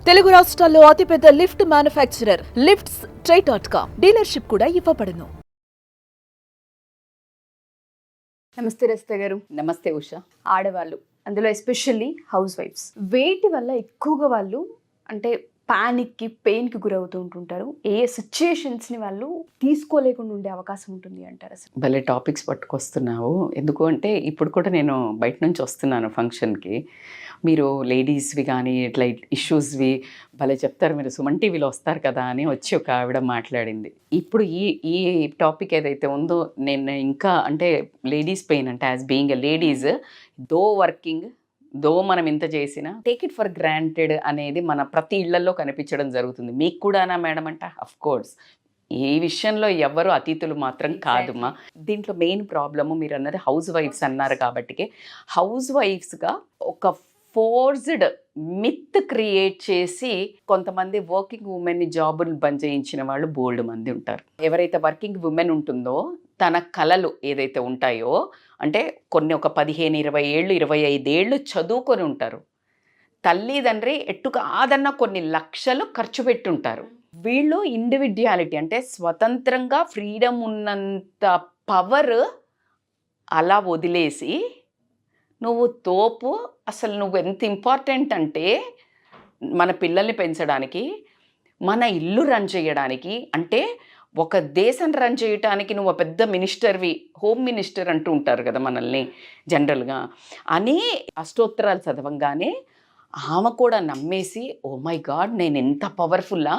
తెలుగు రాష్ట్రాల్లో అతిపెద్ద lift manufacturer lifts ట్రై.com dealership కూడా ఇవ్వబడును. నమస్తే రజిత గారు. నమస్తే ఉష. ఆడవాళ్ళు, అందులో ఎస్పెషల్లీ హౌస్ వైఫ్స్, వేటి వల్ల ఎక్కువగా వాళ్ళు అంటే పానిక్కి, పెయిన్కి గురవుతూ ఉంటుంటారు? ఏ సిచ్యుయేషన్స్ని వాళ్ళు తీసుకోలేకుండా ఉండే అవకాశం ఉంటుంది అంటారు? అసలు భలే టాపిక్స్ పట్టుకొస్తున్నావు. ఎందుకు అంటే ఇప్పుడు కూడా నేను బయట నుంచి వస్తున్నాను ఫంక్షన్కి. మీరు లేడీస్వి కానీ ఇట్లా ఇష్యూస్వి భలే చెప్తారు, మీరు సుమన్ టీవీలో వస్తారు కదా అని వచ్చి ఒక ఆవిడ మాట్లాడింది. ఇప్పుడు ఈ టాపిక్ ఏదైతే ఉందో, నేను ఇంకా అంటే లేడీస్ పెయిన్ అంటే as being a ladies, though working, though మనం ఇంత చేసినా టేక్ ఇట్ ఫర్ గ్రాంటెడ్ అనేది మన ప్రతి ఇళ్లలో కనిపించడం జరుగుతుంది. మీకు కూడానా మేడం అంటే అఫ్ కోర్స్ ఈ విషయంలో ఎవ్వరు అతిథులు మాత్రం కాదుమా. దీంట్లో మెయిన్ ప్రాబ్లము మీరు అన్నది హౌస్ వైఫ్స్ అన్నారు కాబట్టి, హౌస్ వైఫ్స్గా ఒక ఫోర్స్డ్ మిత్ క్రియేట్ చేసి కొంతమంది వర్కింగ్ ఉమెన్ని జాబులు బంద్ చేయించిన వాళ్ళు బోల్డ్ మంది ఉంటారు. ఎవరైతే వర్కింగ్ ఉమెన్ ఉంటుందో తన కళలు ఏదైతే ఉంటాయో, అంటే కొన్ని ఒక 15, 20 ఏళ్ళు 25 ఏళ్ళు చదువుకొని ఉంటారు. తల్లిదండ్రి ఎట్టు కాదన్నా కొన్ని లక్షలు ఖర్చు పెట్టుంటారు. వీళ్ళు ఇండివిడ్యువాలిటీ అంటే స్వతంత్రంగా ఫ్రీడమ్ ఉన్నంత పవర్ అలా వదిలేసి నువ్వు తోపు, అసలు నువ్వు ఎంత ఇంపార్టెంట్ అంటే మన పిల్లల్ని పెంచడానికి, మన ఇల్లు రన్ చేయడానికి, అంటే ఒక దేశం రన్ చేయటానికి నువ్వు పెద్ద మినిస్టర్వి, హోమ్ మినిస్టర్ అంటూ ఉంటారు కదా మనల్ని జనరల్గా అని అష్టోత్తరాలు చదవంగానే ఆమె కూడా నమ్మేసి, ఓ మై గాడ్ నేను ఎంత పవర్ఫుల్లా,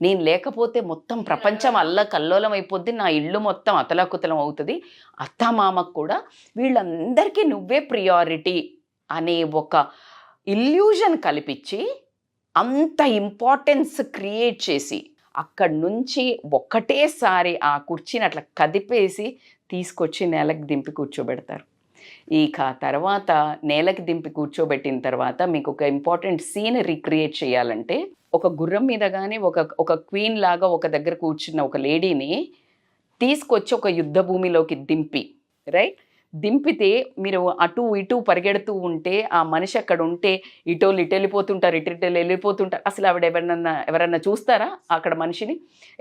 నేను లేకపోతే మొత్తం ప్రపంచం అల్లకల్లోలం అయిపోద్ది, నా ఇల్లు మొత్తం అతలాకుతలం అవుతుంది, అత్తమామకు కూడా వీళ్ళందరికీ నువ్వే ప్రియారిటీ అనే ఒక ఇల్యూజన్ కల్పించి అంత ఇంపార్టెన్స్ క్రియేట్ చేసి అక్కడి నుంచి ఒక్కటేసారి ఆ కుర్చీని అట్లా కదిపేసి తీసుకొచ్చి నేలకు దింపి కూర్చోబెడతారు. ఇక తర్వాత నేలకి దింపి కూర్చోబెట్టిన తర్వాత మీకు ఒక ఇంపార్టెంట్ సీన్ రీక్రియేట్ చేయాలంటే, ఒక గుర్రం మీద కానీ ఒక క్వీన్ లాగా ఒక దగ్గర కూర్చున్న ఒక లేడీని తీసుకొచ్చి ఒక యుద్ధ భూమిలోకి దింపి, రైట్, దింపితే మీరు అటు ఇటు పరిగెడుతూ ఉంటే ఆ మనిషి అక్కడ ఉంటే ఇటోళ్ళు ఇటు వెళ్ళిపోతుంటారు, ఇటు వెళ్ళిపోతుంటారు. అసలు ఆవిడ ఎవరన్నా చూస్తారా అక్కడ మనిషిని?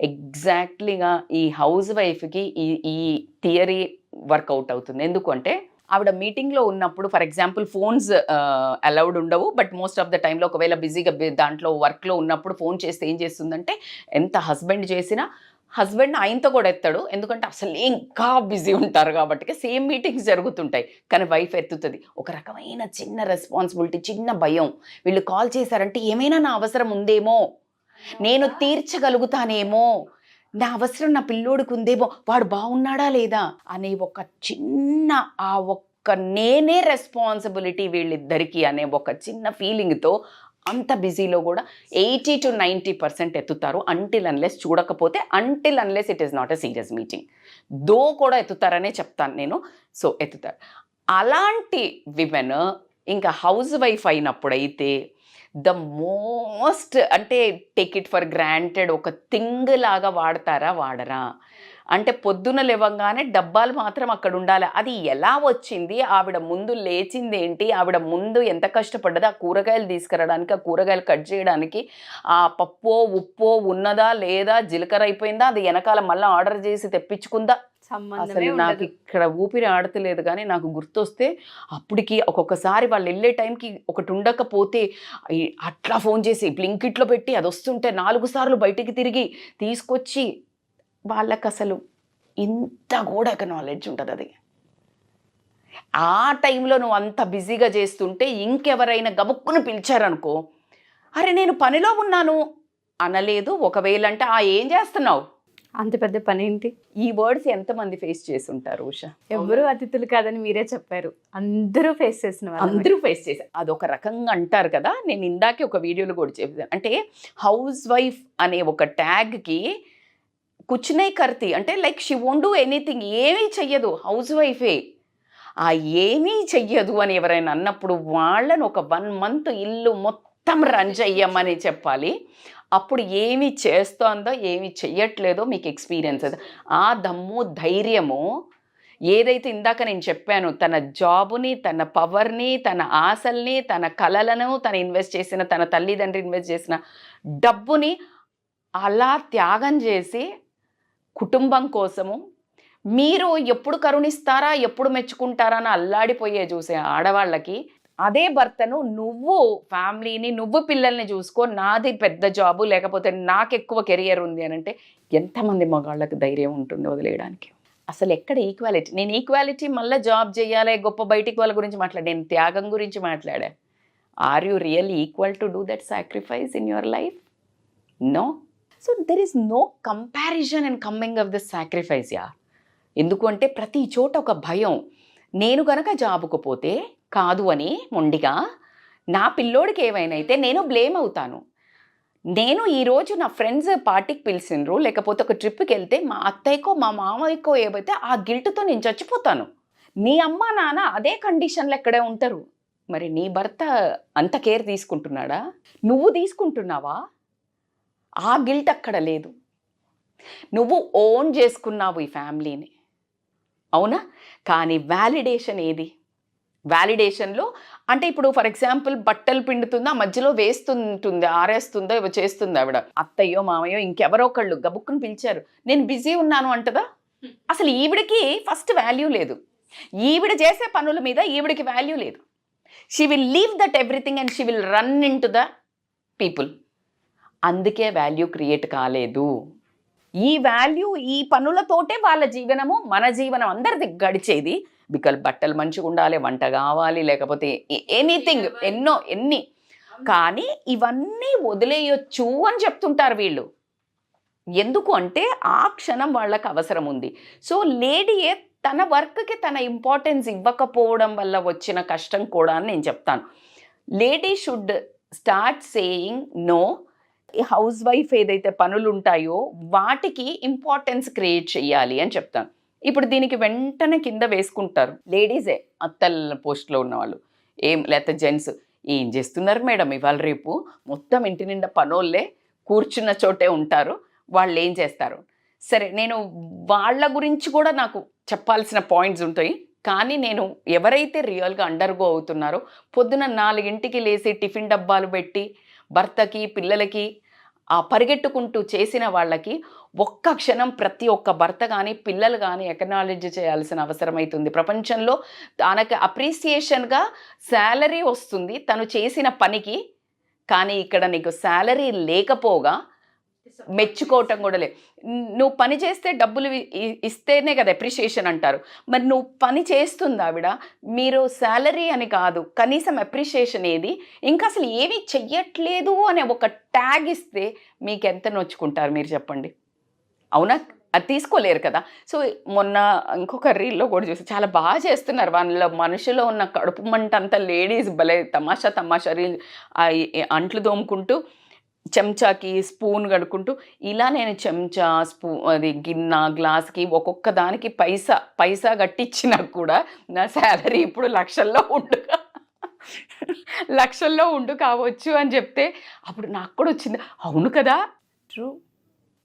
ఎగ్జాక్ట్లీగా ఈ హౌస్ వైఫ్కి ఈ థియరీ వర్కౌట్ అవుతుంది. ఎందుకంటే ఆవిడ మీటింగ్లో ఉన్నప్పుడు, ఫర్ ఎగ్జాంపుల్ ఫోన్స్ అలౌడ్ ఉండవు, బట్ మోస్ట్ ఆఫ్ ద టైంలో ఒకవేళ బిజీగా దాంట్లో వర్క్లో ఉన్నప్పుడు ఫోన్ చేస్తే ఏం చేస్తుందంటే, ఎంత హస్బెండ్ చేసినా హస్బెండ్ ఆయనతో కూడా ఎత్తాడు, ఎందుకంటే అసలు ఇంకా బిజీ ఉంటారు కాబట్టి. సేమ్ మీటింగ్స్ జరుగుతుంటాయి కానీ వైఫ్ ఎత్తుతుంది. ఒక రకమైన చిన్న రెస్పాన్సిబిలిటీ, చిన్న భయం, వీళ్ళు కాల్ చేశారంటే ఏమైనా నా అవసరం ఉందేమో, నేను తీర్చగలుగుతానేమో, నా అవసరం నా పిల్లోడికి ఉందేమో, వాడు బాగున్నాడా లేదా అనే ఒక చిన్న ఆ ఒక్క నేనే రెస్పాన్సిబిలిటీ వీళ్ళిద్దరికీ అనే ఒక చిన్న ఫీలింగ్తో అంత బిజీలో కూడా 80 to 90% ఎత్తుతారు. అంటిల్ అన్లెస్ చూడకపోతే, until unless it is not a serious meeting, though కూడా ఎత్తుతారనే చెప్తాను నేను. సో ఎత్తుతారు. అలాంటి విమెన్ ఇంకా హౌస్ వైఫ్ అయినప్పుడైతే ద మోస్ట్ అంటే టేక్ ఇట్ ఫర్ గ్రాంటెడ్ ఒక థింగ్ లాగా వాడతారా, వాడరా అంటే పొద్దున లేవంగానే డబ్బాలు మాత్రం అక్కడ ఉండాలి. అది ఎలా వచ్చింది, ఆవిడ ముందు లేచింది ఏంటి, ఆవిడ ముందు ఎంత కష్టపడ్డది, ఆ కూరగాయలు తీసుకురావడానికి, ఆ కూరగాయలు కట్ చేయడానికి, ఆ పప్పో ఉప్పో ఉన్నదా లేదా, జీలకర్ర అయిపోయిందా, అది వెనకాల మళ్ళీ ఆర్డర్ చేసి తెప్పించుకుందా, అసలు నాకు ఇక్కడ ఊపిరి ఆడతలేదు. కానీ నాకు గుర్తొస్తే అప్పటికి ఒక్కొక్కసారి వాళ్ళు వెళ్ళే టైంకి ఒకటి ఉండకపోతే అట్లా ఫోన్ చేసి బ్లింకిట్లో పెట్టి అది వస్తుంటే 4 సార్లు బయటికి తిరిగి తీసుకొచ్చి, వాళ్ళకి అసలు ఇంత కూడా నాలెడ్జ్ ఉంటుంది. అది ఆ టైంలో నువ్వు అంత బిజీగా చేస్తుంటే ఇంకెవరైనా గబుక్కును పిలిచారనుకో, అరే నేను పనిలో ఉన్నాను అనలేదు. ఒకవేళ అంటే ఏం చేస్తున్నావు, అంత పెద్ద పని ఏంటి, ఈ వర్డ్స్ ఎంతమంది ఫేస్ చేసి ఉంటారు ఉష? ఎవరు అతిథులు కాదని మీరే చెప్పారు, అందరూ ఫేస్ చేసిన వాళ్ళు. అందరూ ఫేస్ చేశారు. అదొక రకంగా అంటారు కదా, నేను ఇందాకే ఒక వీడియోలో కూడా చెప్పాను. అంటే హౌస్ వైఫ్ అనే ఒక ట్యాగ్కి కుచ్చునై కర్తి అంటే like she won't do anything, ఏమీ చెయ్యదు, హౌస్ వైఫే. ఆ ఏమీ చెయ్యదు అని ఎవరైనా అన్నప్పుడు వాళ్ళని ఒక 1 month ఇల్లు మొత్తం రన్ చెయ్యమని చెప్పాలి. అప్పుడు ఏమి చేస్తోందో ఏమి చెయ్యట్లేదో మీకు ఎక్స్పీరియన్స్ అది. ఆ దమ్ము ధైర్యము ఏదైతే ఇందాక నేను చెప్పాను, తన జాబుని, తన పవర్ని, తన ఆశల్ని, తన కలలను తను ఇన్వెస్ట్ చేసిన, తన తల్లిదండ్రి ఇన్వెస్ట్ చేసిన డబ్బుని అలా త్యాగం చేసి కుటుంబం కోసము మీరు ఎప్పుడు కరుణిస్తారా, ఎప్పుడు మెచ్చుకుంటారా అని అల్లాడిపోయే చూసే ఆడవాళ్ళకి అదే భర్తను నువ్వు ఫ్యామిలీని, నువ్వు పిల్లల్ని చూసుకో, నాది పెద్ద జాబు లేకపోతే నాకు ఎక్కువ కెరియర్ ఉంది అని అంటే ఎంతమంది మగాళ్ళకి ధైర్యం ఉంటుంది వదిలేయడానికి? అసలు ఎక్కడ ఈక్వాలిటీ? నేను ఈక్వాలిటీ మళ్ళీ జాబ్ చేయాలి, గొప్ప బయటికి వాళ్ళ గురించి మాట్లాడా, నేను త్యాగం గురించి మాట్లాడా. Are you really equal to do that sacrifice in your life? No. So there is no comparison and coming of this sacrifice ya. ఎందుకు అంటే ప్రతి చోట ఒక భయం. నేను గనక జాబుకు పోతే కాదు అని మొండిగా నా పిల్లోడికి ఏమైనా అయితే నేను బ్లేమ్ అవుతాను. నేను ఈరోజు నా ఫ్రెండ్స్ పార్టీకి పిలిచినరు, లేకపోతే ఒక ట్రిప్కి వెళ్తే మా అత్తయ్యకో మా మామయ్యకో ఏమైతే ఆ గిల్ట్తో నేను చచ్చిపోతాను. నీ అమ్మ నాన్న అదే కండిషన్లో ఎక్కడే ఉంటారు. మరి నీ భర్త అంత కేర్ తీసుకుంటున్నాడా? నువ్వు తీసుకుంటున్నావా? ఆ గిల్ట్ అక్కడ లేదు. నువ్వు ఓన్ చేసుకున్నావు ఈ ఫ్యామిలీని, అవునా? కానీ వ్యాలిడేషన్ ఏది? వ్యాలిడేషన్లో అంటే ఇప్పుడు ఫర్ ఎగ్జాంపుల్ బట్టలు పిండుతుందా, మధ్యలో వేస్తుంటుంది, ఆరేస్తుందో ఇవి చేస్తుంది ఆవిడ, అత్తయ్యో మామయ్యో ఇంకెవరో ఒకళ్ళు గబుక్కుని పిలిచారు, నేను బిజీ ఉన్నాను అంటదా? అసలు ఈవిడికి ఫస్ట్ వాల్యూ లేదు. ఈవిడ చేసే పనుల మీద ఈవిడికి వాల్యూ లేదు. She will leave that everything and she will run in to the people. అందుకే వాల్యూ క్రియేట్ కాలేదు. ఈ వాల్యూ ఈ పనులతోటే వాళ్ళ జీవనము, మన జీవనం అందరిది గడిచేది. బికాజ్ బట్టలు మంచిగా ఉండాలి, వంట కావాలి, లేకపోతే ఎనీథింగ్ ఎన్ని కానీ ఇవన్నీ వదిలేయొచ్చు అని చెప్తుంటారు వీళ్ళు. ఎందుకు అంటే ఆ క్షణం వాళ్ళకి అవసరం ఉంది. సో లేడీయే తన వర్క్కి తన ఇంపార్టెన్స్ ఇవ్వకపోవడం వల్ల వచ్చిన కష్టం కూడా అని నేను చెప్తాను. Lady should start saying no. Housewife ఏదైతే పనులు ఉంటాయో వాటికి ఇంపార్టెన్స్ క్రియేట్ చేయాలి అని చెప్తాను. ఇప్పుడు దీనికి వెంటనే కింద వేసుకుంటారు లేడీసే, అత్తల పోస్ట్లో ఉన్నవాళ్ళు, లేకపోతే జెంట్స్, ఏం చేస్తున్నారు మేడం ఇవాళ రేపు మొత్తం ఇంటి నిండా పనోళ్ళే కూర్చున్న చోటే ఉంటారు, వాళ్ళు ఏం చేస్తారు? సరే, నేను వాళ్ళ గురించి కూడా నాకు చెప్పాల్సిన పాయింట్స్ ఉంటాయి. కానీ నేను ఎవరైతే రియల్గా అండర్గో అవుతున్నారో, పొద్దున 4 లేసి టిఫిన్ డబ్బాలు పెట్టి భర్తకి పిల్లలకి ఆ పరిగెట్టుకుంటూ చేసిన వాళ్ళకి ఒక్క క్షణం ప్రతి ఒక్క భర్త కానీ పిల్లలు కానీ ఎక్నాలెడ్జ్ చేయాల్సిన అవసరం అవుతుంది. ప్రపంచంలో తనకి అప్రిసియేషన్గా శాలరీ వస్తుంది తను చేసిన పనికి, కానీ ఇక్కడ నీకు శాలరీ లేకపోగా మెచ్చుకోవటం కూడా లేదు. నువ్వు పని చేస్తే డబ్బులు ఇస్తేనే కదా అప్రిషియేషన్ అంటారు. మరి నువ్వు పని చేస్తుంది ఆవిడ, మీరు శాలరీ అని కాదు, కనీసం అప్రిషియేషన్ ఏది? ఇంకా అసలు ఏమీ చెయ్యట్లేదు అనే ఒక ట్యాగ్ ఇస్తే మీకు ఎంత నొచ్చుకుంటారు మీరు చెప్పండి? అవునా? అది తీసుకోలేరు కదా. సో మొన్న ఇంకొక రీల్లో కూడా చూసి చాలా బాగా చేస్తున్నారు. వాళ్ళ మనుషులో ఉన్న కడుపు మంట అంతా లేడీస్ భలే తమాషా రీల్ అంట్లు దోముకుంటూ చెంచాకి స్పూన్ కడుక్కుంటూ ఇలా నేను చెంచా అది గిన్నె గ్లాస్కి ఒక్కొక్క దానికి పైసా కట్టించినా కూడా నా శాలరీ ఇప్పుడు లక్షల్లో ఉండు కావచ్చు అని చెప్తే అప్పుడు నాకు కూడా వచ్చింది, అవును కదా, ట్రూ,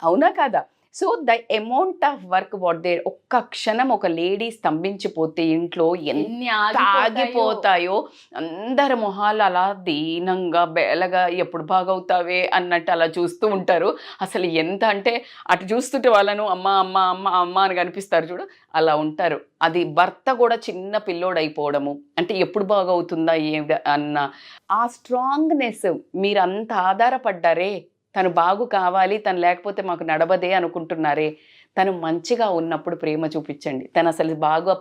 అవునా కదా? So the amount of work what they, ఒక్క క్షణం ఒక లేడీ స్తంభించిపోతే ఇంట్లో ఎన్ని ఆగిపోతాయో. అందరి మొహాలు అలా దీనంగా బేలగా ఎప్పుడు బాగవుతావే అన్నట్టు అలా చూస్తూ ఉంటారు. అసలు ఎంత అంటే అటు చూస్తుంటే వాళ్ళను అమ్మ అమ్మ అమ్మ అమ్మ అని కనిపిస్తారు చూడు, అలా ఉంటారు. అది భర్త కూడా చిన్న పిల్లోడైపోవడము, అంటే ఎప్పుడు బాగవుతుందా అన్న ఆ స్ట్రాంగ్నెస్. మీరు అంత ఆధారపడ్డారే, తను బాగు కావాలి, తను లేకపోతే మాకు నడవదే అనుకుంటున్నారే, తను మంచిగా ఉన్నప్పుడు ప్రేమ చూపించండి. తను అసలు బాగా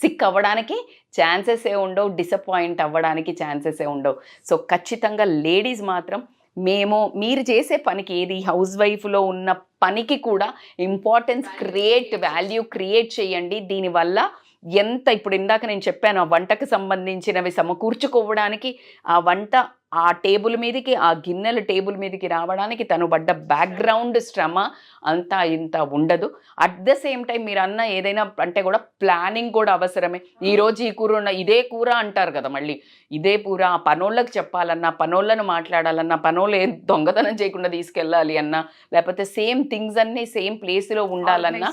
సిక్ అవ్వడానికి ఛాన్సెసే ఉండవు, డిసప్పాయింట్ అవ్వడానికి ఛాన్సెసే ఉండవు. సో ఖచ్చితంగా లేడీస్ మాత్రం మీరు చేసే పనికి, ఏది హౌస్ వైఫ్లో ఉన్న పనికి కూడా ఇంపార్టెన్స్ వాల్యూ క్రియేట్ చేయండి. దీనివల్ల ఎంత, ఇప్పుడు ఇందాక నేను చెప్పాను, ఆ వంటకు సంబంధించినవి సమకూర్చుకోవడానికి, ఆ వంట ఆ టేబుల్ మీదకి, ఆ గిన్నెల టేబుల్ మీదకి రావడానికి తను పడ్డ బ్యాక్గ్రౌండ్ శ్రమ అంతా ఇంత ఉండదు. అట్ ద సేమ్ టైం మీరు అన్న ఏదైనా అంటే కూడా ప్లానింగ్ కూడా అవసరమే. ఈరోజు ఈ కూర ఇదే కూర అంటారు కదా, మళ్ళీ ఇదే కూర ఆ పనోళ్ళకి చెప్పాలన్నా, పనోళ్ళను మాట్లాడాలన్నా, పనోళ్ళు ఏం దొంగతనం చేయకుండా తీసుకెళ్ళాలి అన్నా, లేకపోతే సేమ్ థింగ్స్ అన్నీ సేమ్ ప్లేస్లో ఉండాలన్నా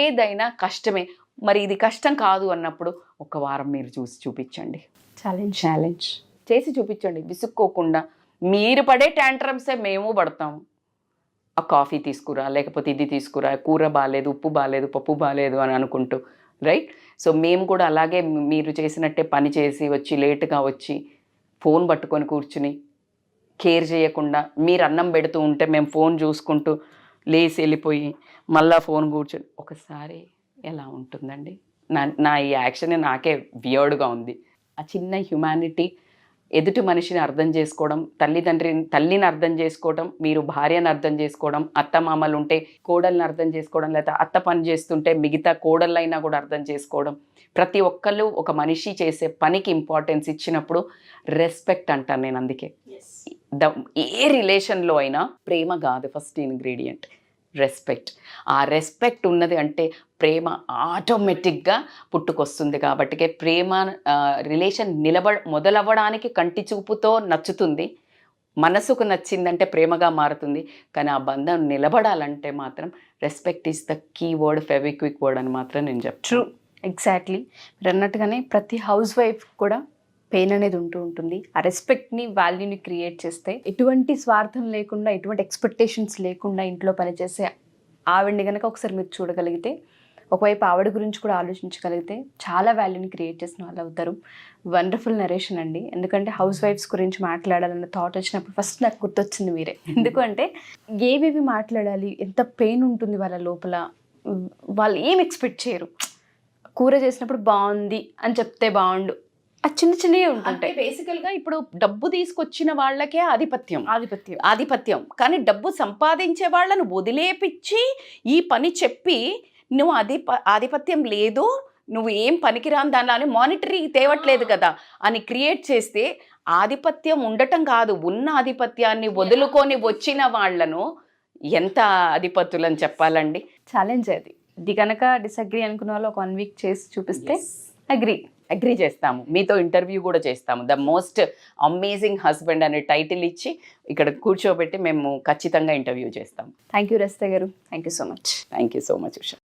ఏదైనా కష్టమే. మరి ఇది కష్టం కాదు అన్నప్పుడు ఒక వారం మీరు చూసి చూపించండి. ఛాలెంజ్ చేసి చూపించండి, విసుక్కోకుండా. మీరు పడే ట్యాంట్రమ్సే మేము పడతాము. ఆ కాఫీ తీసుకురా, లేకపోతే ఇది తీసుకురా, కూర బాగాలేదు, ఉప్పు బాగాలేదు, పప్పు బాగాలేదు అని అనుకుంటూ, రైట్? సో మేము కూడా అలాగే మీరు చేసినట్టే పని చేసి వచ్చి లేటుగా వచ్చి ఫోన్ పట్టుకొని కూర్చుని కేర్ చేయకుండా, మీరు అన్నం పెడుతూ ఉంటే మేము ఫోన్ చూసుకుంటూ లేసి వెళ్ళిపోయి మళ్ళీ ఫోన్ కూర్చొని ఒకసారి ఎలా ఉంటుందండి? నా ఈ యాక్షన్ నాకే వియర్డ్గా ఉంది. ఆ చిన్న హ్యుమానిటీ, ఎదుటి మనిషిని అర్థం చేసుకోవడం, తల్లిని అర్థం చేసుకోవడం, మీరు భార్యను అర్థం చేసుకోవడం, అత్త మామలు ఉంటే కోడల్ని అర్థం చేసుకోవడం, లేదా అత్త పని చేస్తుంటే మిగతా కోడళ్ళైనా కూడా అర్థం చేసుకోవడం. ప్రతి ఒక్కళ్ళు ఒక మనిషి చేసే పనికి ఇంపార్టెన్స్ ఇచ్చినప్పుడు రెస్పెక్ట్ అంటాను నేను. అందుకే ఏ రిలేషన్లో అయినా ప్రేమ కాదు ఫస్ట్ ఇంగ్రీడియంట్, రెస్పెక్ట్. ఆ రెస్పెక్ట్ ఉన్నది అంటే ప్రేమ ఆటోమేటిక్గా పుట్టుకొస్తుంది. కాబట్టి ప్రేమ రిలేషన్ మొదలవ్వడానికి కంటి చూపుతో నచ్చుతుంది, మనసుకు నచ్చిందంటే ప్రేమగా మారుతుంది. కానీ ఆ బంధం నిలబడాలంటే మాత్రం respect is the key word, Fevikwik word అని మాత్రం నేను చెప్తాను. True, exactly. మీరు అన్నట్టుగానే ప్రతి హౌస్ వైఫ్ కూడా పెయిన్ అనేది ఉంటుంది. ఆ రెస్పెక్ట్ని, వాల్యూని క్రియేట్ చేస్తే ఎటువంటి స్వార్థం లేకుండా, ఎటువంటి ఎక్స్పెక్టేషన్స్ లేకుండా ఇంట్లో పనిచేసే ఆవిడని కనుక ఒకసారి మీరు చూడగలిగితే, ఒకవైపు ఆవిడ గురించి కూడా ఆలోచించగలిగితే చాలా వాల్యూని క్రియేట్ చేసిన వాళ్ళు అవుతారు. వండర్ఫుల్ నరేషన్ అండి. ఎందుకంటే హౌస్ వైఫ్స్ గురించి మాట్లాడాలన్న థాట్ వచ్చినప్పుడు ఫస్ట్ నాకు గుర్తొచ్చింది మీరే. ఎందుకంటే ఏవేవి మాట్లాడాలి, ఎంత పెయిన్ ఉంటుంది వాళ్ళ లోపల, వాళ్ళు ఏం ఎక్స్పెక్ట్ చేయరు. కూర చేసినప్పుడు బాగుంది అని చెప్తే బాగుండు, ఆ చిన్నవే ఉంటుంటాయి. బేసికల్గా ఇప్పుడు డబ్బు తీసుకొచ్చిన వాళ్ళకే ఆధిపత్యం. కానీ డబ్బు సంపాదించే వాళ్ళను వదిలేపిచ్చి ఈ పని చెప్పి నువ్వు ఆధిపత్యం లేదు, నువ్వు ఏం పనికిరాని దానిలో మానిటరీ తేవట్లేదు కదా అని క్రియేట్ చేస్తే ఆధిపత్యం ఉండటం కాదు, ఉన్న ఆధిపత్యాన్ని వదులుకొని వచ్చిన వాళ్ళను ఎంత అధిపతులని చెప్పాలండి. ఛాలెంజ్ అది. ఇది కనుక డిసగ్రీ అనుకున్న వాళ్ళు ఒక 1 వీక్ చేసి చూపిస్తే అగ్రీ చేస్తాము. మీతో ఇంటర్వ్యూ కూడా చేస్తాము. ద మోస్ట్ అమేజింగ్ హస్బెండ్ అనే టైటిల్ ఇచ్చి ఇక్కడ కూర్చోబెట్టి మేము ఖచ్చితంగా ఇంటర్వ్యూ చేస్తాము. థ్యాంక్ యూ రజిత గారు. Thank you so much. Thank you so much Usha.